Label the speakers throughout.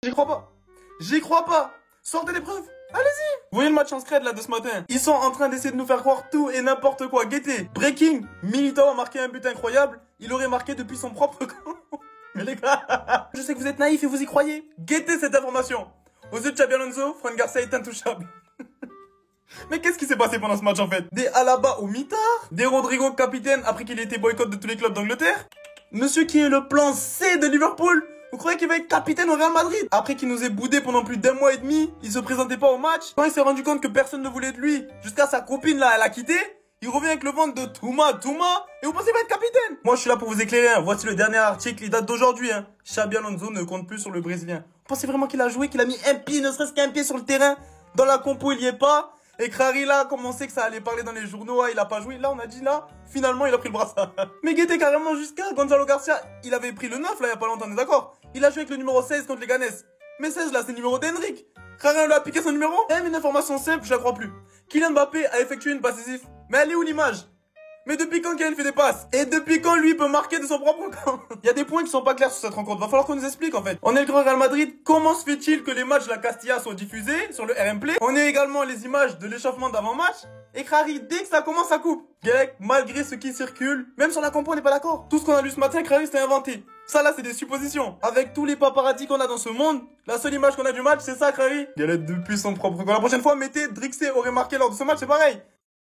Speaker 1: J'y crois pas. J'y crois pas. Sortez les preuves. Allez-y. Vous voyez le match en scred là de ce matin? Ils sont en train d'essayer de nous faire croire tout et n'importe quoi. Guettez. Breaking. Militao a marqué un but incroyable. Il aurait marqué depuis son propre camp. Mais les gars, je sais que vous êtes naïfs et vous y croyez. Guettez cette information. Aux yeux de Xabi Alonso, Fran Garcia est intouchable. Mais qu'est-ce qui s'est passé pendant ce match en fait? Des Alaba au mitard? Des Rodrigo capitaine après qu'il ait été boycott de tous les clubs d'Angleterre? Monsieur qui est le plan C de Liverpool? Vous croyez qu'il va être capitaine au Real Madrid? Après qu'il nous ait boudé pendant plus d'1 mois et demi, il se présentait pas au match. Quand il s'est rendu compte que personne ne voulait de lui, jusqu'à sa copine là, elle a quitté, il revient avec le ventre de Touma, et vous pensez qu'il va être capitaine? Moi je suis là pour vous éclairer, hein. Voici le dernier article, il date d'aujourd'hui. Hein. Xabi Alonso ne compte plus sur le Brésilien. Vous pensez vraiment qu'il a joué, qu'il a mis un pied, ne serait-ce qu'un pied sur le terrain? Dans la compo il y est pas. Et Krari là, comme on sait que ça allait parler dans les journaux, il a pas joué. Là, on a dit là, finalement, il a pris le brassard. Mais guettez carrément jusqu'à Gonzalo Garcia. Il avait pris le 9 là, il y a pas longtemps, on est d'accord? Il a joué avec le numéro 16 contre les Ganes. Mais 16 là, c'est le numéro d'Henrik. Krari lui a piqué son numéro. Eh, une information simple, je la crois plus. Kylian Mbappé a effectué une passe décisive. Mais elle est où l'image? Mais depuis quand Kylian fait des passes? Et depuis quand lui peut marquer de son propre camp? Il y a des points qui sont pas clairs sur cette rencontre. Va falloir qu'on nous explique en fait. On est le grand Real Madrid. Comment se fait-il que les matchs de la Castilla soient diffusés sur le RM Play? On a également les images de l'échauffement d'avant-match. Et Krari, dès que ça commence, ça coupe. Gek, malgré ce qui circule, même sur la compo, on n'est pas d'accord. Tout ce qu'on a lu ce matin, Krari, c'était inventé. Ça là, c'est des suppositions. Avec tous les paparazzis qu'on a dans ce monde, la seule image qu'on a du match, c'est ça, Krari. Galette depuis son propre camp. La prochaine fois, mettez Drixé aurait marqué lors de ce match, c'est pareil.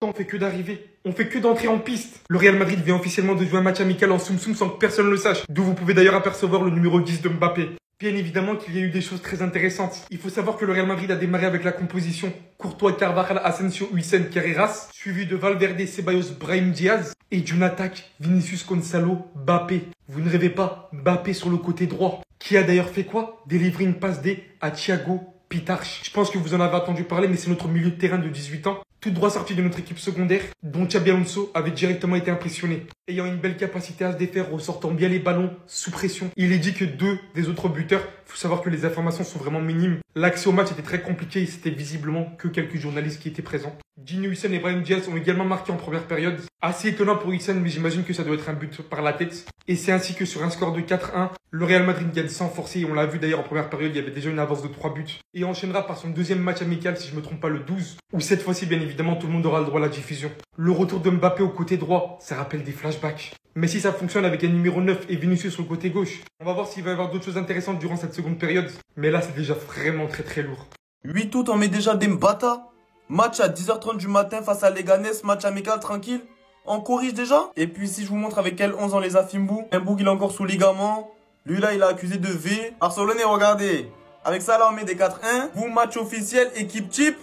Speaker 2: On fait que d'arriver, on fait que d'entrer en piste. Le Real Madrid vient officiellement de jouer un match amical en Soum Soum sans que personne ne le sache. D'où vous pouvez d'ailleurs apercevoir le numéro 10 de Mbappé. Bien évidemment qu'il y a eu des choses très intéressantes. Il faut savoir que le Real Madrid a démarré avec la composition Courtois, Carvajal, Asensio, Huijsen, Carreras, suivi de Valverde, Ceballos, Brahim Diaz et d'une attaque Vinicius, Gonzalo, Mbappé. Vous ne rêvez pas, Mbappé sur le côté droit. Qui a d'ailleurs fait quoi? Délivrer une passe D à Thiago Pitarch. Je pense que vous en avez entendu parler, mais c'est notre milieu de terrain de 18 ans, tout droit sorti de notre équipe secondaire, dont Xabi Alonso avait directement été impressionné. Ayant une belle capacité à se défaire, ressortant bien les ballons sous pression. Il est dit que 2 des autres buteurs, il faut savoir que les informations sont vraiment minimes. L'accès au match était très compliqué et c'était visiblement que quelques journalistes qui étaient présents. Gini Huijsen et Brahim Diaz ont également marqué en première période. Assez étonnant pour Huijsen, mais j'imagine que ça doit être un but par la tête. Et c'est ainsi que sur un score de 4-1, le Real Madrid gagne sans forcer. On l'a vu d'ailleurs en première période, il y avait déjà une avance de 3 buts. Et enchaînera par son deuxième match amical, si je me trompe pas, le 12. Où cette fois-ci, bien évidemment, tout le monde aura le droit à la diffusion. Le retour de Mbappé au côté droit, ça rappelle des flashbacks. Mais si ça fonctionne avec un numéro 9 et Vinicius sur le côté gauche, on va voir s'il va y avoir d'autres choses intéressantes durant cette seconde période. Mais là, c'est déjà vraiment très lourd.
Speaker 1: 8 août, on met déjà Dembata. Match à 10h30 du matin face à Leganés, match amical, tranquille. On corrige déjà. Et puis si je vous montre avec quel 11 on les a Fimbou. Un bouc il est encore sous ligament. Lui là il a accusé de V. Barcelone, regardez. Avec ça là on met des 4-1. Vous match officiel, équipe type.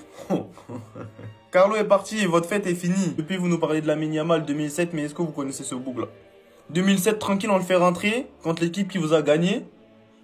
Speaker 1: Carlo est parti et votre fête est finie. Depuis vous nous parlez de la Yamal 2007, mais est-ce que vous connaissez ce bouc là? 2007 tranquille on le fait rentrer contre l'équipe qui vous a gagné.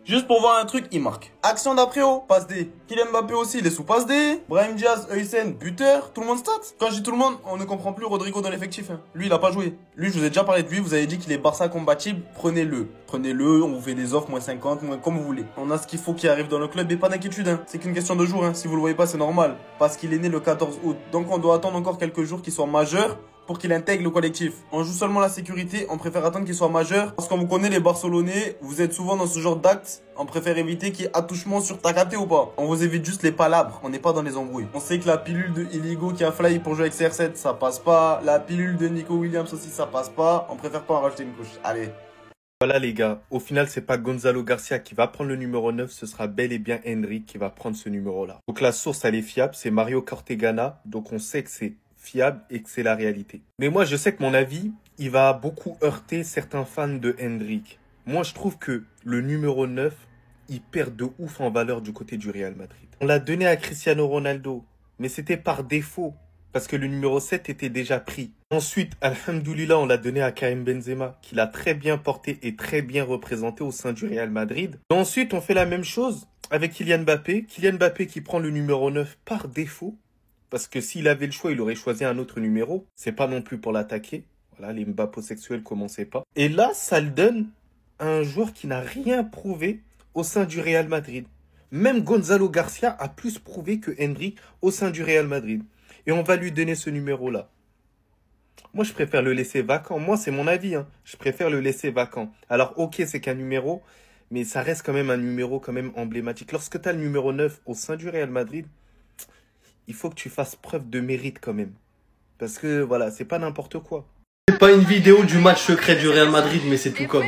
Speaker 1: Juste pour voir un truc, il marque. Action d'après haut, passe D. Kylian Mbappé aussi, il est sous passe D. Brahim Diaz, Huijsen, buteur. Tout le monde stat. Quand je dis tout le monde, on ne comprend plus Rodrigo dans l'effectif. Hein. Lui, il a pas joué. Lui, je vous ai déjà parlé de lui. Vous avez dit qu'il est Barça compatible. Prenez-le. Prenez-le, on vous fait des offres, moins 50, moins comme vous voulez. On a ce qu'il faut qui arrive dans le club et pas d'inquiétude. Hein. C'est qu'une question de jours. Hein. Si vous le voyez pas, c'est normal. Parce qu'il est né le 14 août. Donc on doit attendre encore quelques jours qu'il soit majeur pour qu'il intègre le collectif. On joue seulement la sécurité, on préfère attendre qu'il soit majeur. Parce qu'on vous connaît les Barcelonais, vous êtes souvent dans ce genre d'actes. On préfère éviter qu'il y ait attouchement sur ta capté ou pas. On vous évite juste les palabres, on n'est pas dans les embrouilles. On sait que la pilule de Iligo qui a fly pour jouer avec CR7, ça passe pas. La pilule de Nico Williams aussi, ça passe pas. On préfère pas en rajouter une couche. Allez.
Speaker 3: Voilà les gars, au final c'est pas Gonzalo Garcia qui va prendre le numéro 9, ce sera bel et bien Henrik qui va prendre ce numéro là. Donc la source elle est fiable, c'est Mario Cortegana, donc on sait que c'est fiable et que c'est la réalité. Mais moi je sais que mon avis, il va beaucoup heurter certains fans de Henrik. Moi je trouve que le numéro 9, il perd de ouf en valeur du côté du Real Madrid. On l'a donné à Cristiano Ronaldo, mais c'était par défaut. Parce que le numéro 7 était déjà pris. Ensuite, alhamdoulilah, on l'a donné à Karim Benzema, qui l'a très bien porté et très bien représenté au sein du Real Madrid. Et ensuite, on fait la même chose avec Kylian Mbappé. Kylian Mbappé qui prend le numéro 9 par défaut. Parce que s'il avait le choix, il aurait choisi un autre numéro. C'est pas non plus pour l'attaquer. Voilà, les mbapposexuels commençaient pas. Et là, ça le donne à un joueur qui n'a rien prouvé au sein du Real Madrid. Même Gonzalo Garcia a plus prouvé que Henrik au sein du Real Madrid. Et on va lui donner ce numéro-là. Moi, je préfère le laisser vacant. Moi, c'est mon avis. Hein. Je préfère le laisser vacant. Alors, ok, c'est qu'un numéro. mais ça reste quand même un numéro quand même emblématique. Lorsque tu as le numéro 9 au sein du Real Madrid, il faut que tu fasses preuve de mérite quand même. Parce que voilà, c'est pas n'importe quoi.
Speaker 4: C'est pas une vidéo du match secret du Real Madrid, mais c'est tout comme.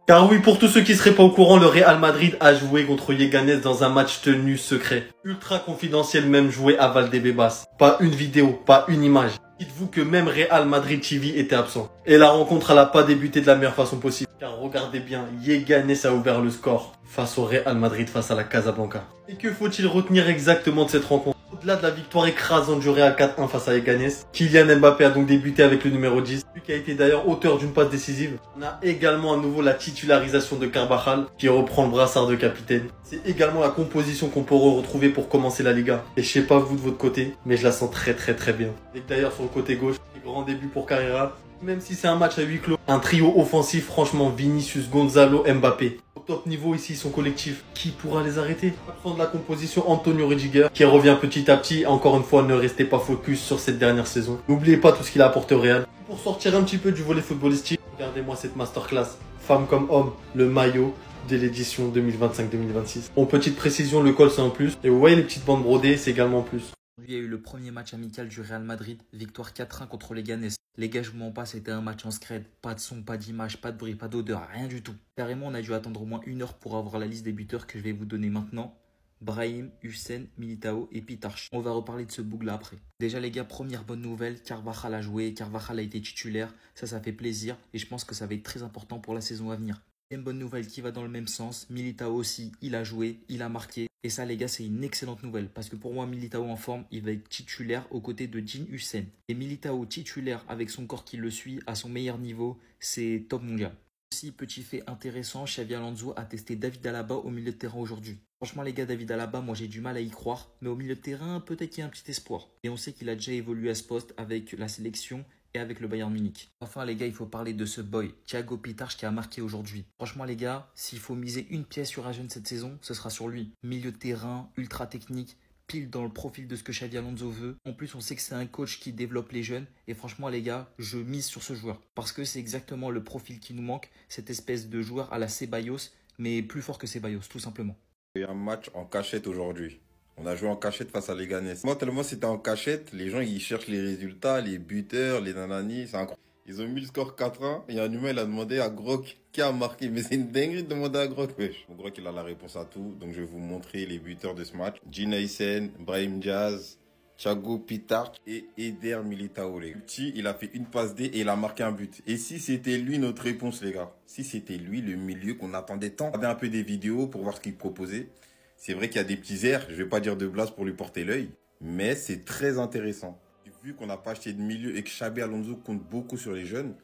Speaker 4: Car oui, pour tous ceux qui seraient pas au courant, le Real Madrid a joué contre Leganés dans un match tenu secret. Ultra confidentiel, même joué à Valdebebas. Pas une vidéo, pas une image. Dites-vous que même Real Madrid TV était absent. Et la rencontre n'a pas débuté de la meilleure façon possible. Car regardez bien, Leganés a ouvert le score face au Real Madrid, face à la Casablanca. Et que faut-il retenir exactement de cette rencontre? Au-delà de la victoire écrasante du Real 4-1 face à Leganés, Kylian Mbappé a donc débuté avec le numéro 10, lui qui a été d'ailleurs auteur d'une passe décisive. On a également à nouveau la titularisation de Carvajal, qui reprend le brassard de capitaine. C'est également la composition qu'on pourra retrouver pour commencer la Liga. Et je sais pas vous de votre côté, mais je la sens très bien. Et d'ailleurs sur le côté gauche, grand début pour Carrera. Même si c'est un match à huis clos, un trio offensif, franchement, Vinicius, Gonzalo, Mbappé. Au top niveau ici, ils sont collectifs. Qui pourra les arrêter? Absent de la composition, Antonio Rudiger, qui revient petit à petit. Encore une fois, ne restez pas focus sur cette dernière saison. N'oubliez pas tout ce qu'il a apporté au Real. Pour sortir un petit peu du volet footballistique, regardez-moi cette masterclass. Femmes comme hommes, le maillot de l'édition 2025-2026. En petite précision, le col c'est un plus. Et vous voyez les petites bandes brodées, c'est également un plus.
Speaker 5: Il y a eu le premier match amical du Real Madrid, victoire 4-1 contre Leganés. Les gars, je vous mens pas, c'était un match en scred. Pas de son, pas d'image, pas de bruit, pas d'odeur, rien du tout. Carrément, on a dû attendre au moins 1 heure pour avoir la liste des buteurs que je vais vous donner maintenant. Brahim, Hussein, Militao et Pitarch. On va reparler de ce boug là après. Déjà les gars, première bonne nouvelle, Carvajal a joué, Carvajal a été titulaire. Ça fait plaisir et je pense que ça va être très important pour la saison à venir. Une bonne nouvelle qui va dans le même sens, Militao aussi, il a joué, il a marqué. Et ça les gars, c'est une excellente nouvelle. Parce que pour moi, Militao en forme, il va être titulaire aux côtés de Jean Hussein. Et Militao titulaire avec son corps qui le suit à son meilleur niveau, c'est top mondial. Aussi, petit fait intéressant, Xavi Alonso a testé David Alaba au milieu de terrain aujourd'hui. Franchement les gars, David Alaba, moi j'ai du mal à y croire. Mais au milieu de terrain, peut-être qu'il y a un petit espoir. Et on sait qu'il a déjà évolué à ce poste avec la sélection et avec le Bayern Munich. Enfin les gars, il faut parler de ce boy, Thiago Pitarch, qui a marqué aujourd'hui. Franchement les gars, s'il faut miser une pièce sur un jeune cette saison, ce sera sur lui. Milieu de terrain, ultra technique, pile dans le profil de ce que Xavi Alonso veut. En plus, on sait que c'est un coach qui développe les jeunes. Et franchement les gars, je mise sur ce joueur. Parce que c'est exactement le profil qui nous manque, cette espèce de joueur à la Ceballos, mais plus fort que Ceballos, tout simplement.
Speaker 6: Il y a un match en cachette aujourd'hui. On a joué en cachette face à Leganés. Moi, tellement c'était en cachette, les gens ils cherchent les résultats, les buteurs, les nananis, c'est incroyable. Ils ont mis le score 4-1 et un humain il a demandé à Grok qui a marqué. Mais c'est une dinguerie de demander à Grok, wesh. Grok il a la réponse à tout, donc je vais vous montrer les buteurs de ce match. Jean Hussein, Brahim Diaz, Thiago Pitarch et Eder Militao. Le petit, il a fait une passe D et il a marqué un but. Et si c'était lui notre réponse les gars, si c'était lui le milieu qu'on attendait tant, regardez un peu des vidéos pour voir ce qu'il proposait. C'est vrai qu'il y a des petits airs, je vais pas dire de blase pour lui porter l'œil, mais c'est très intéressant. Vu qu'on n'a pas acheté de milieu et que Xabi Alonso compte beaucoup sur les jeunes,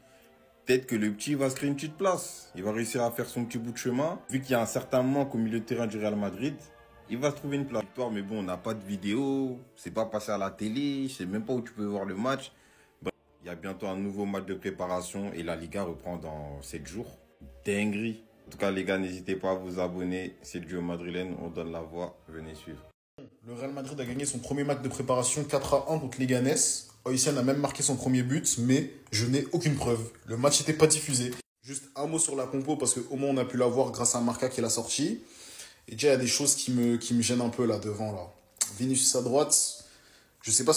Speaker 6: peut-être que le petit va se créer une petite place. Il va réussir à faire son petit bout de chemin. Vu qu'il y a un certain manque au milieu de terrain du Real Madrid, il va se trouver une place. Mais bon, on n'a pas de vidéo, c'est pas passé à la télé, je sais même pas où tu peux voir le match. Bref, il y a bientôt un nouveau match de préparation et la Liga reprend dans 7 jours. Dinguerie. En tout cas, les gars, n'hésitez pas à vous abonner. C'est le duo madrilène, on donne la voix. Venez suivre.
Speaker 7: Le Real Madrid a gagné son premier match de préparation 4-1 contre Leganés. Hussein a même marqué son premier but, mais je n'ai aucune preuve. Le match n'était pas diffusé. Juste un mot sur la compo, parce qu'au moins on a pu la voir grâce à Marca qui l'a sorti. Et déjà, il y a des choses qui me gênent un peu là devant. Là. Vinicius à droite, je sais pas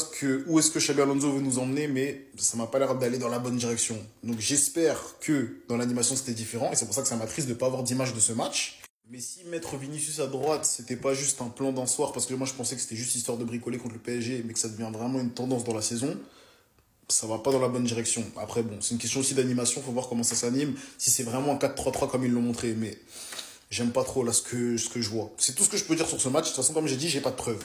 Speaker 7: où est-ce que Xabi Alonso veut nous emmener, mais ça m'a pas l'air d'aller dans la bonne direction. Donc j'espère que dans l'animation c'était différent, et c'est pour ça que ça m'attriste de ne pas avoir d'image de ce match. Mais si mettre Vinicius à droite, c'était pas juste un plan d'un soir, parce que moi je pensais que c'était juste histoire de bricoler contre le PSG, mais que ça devient vraiment une tendance dans la saison, ça va pas dans la bonne direction. Après bon, c'est une question aussi d'animation, faut voir comment ça s'anime, si c'est vraiment un 4-3-3 comme ils l'ont montré, mais j'aime pas trop là ce que je vois. C'est tout ce que je peux dire sur ce match, de toute façon comme j'ai dit, j'ai pas de preuves.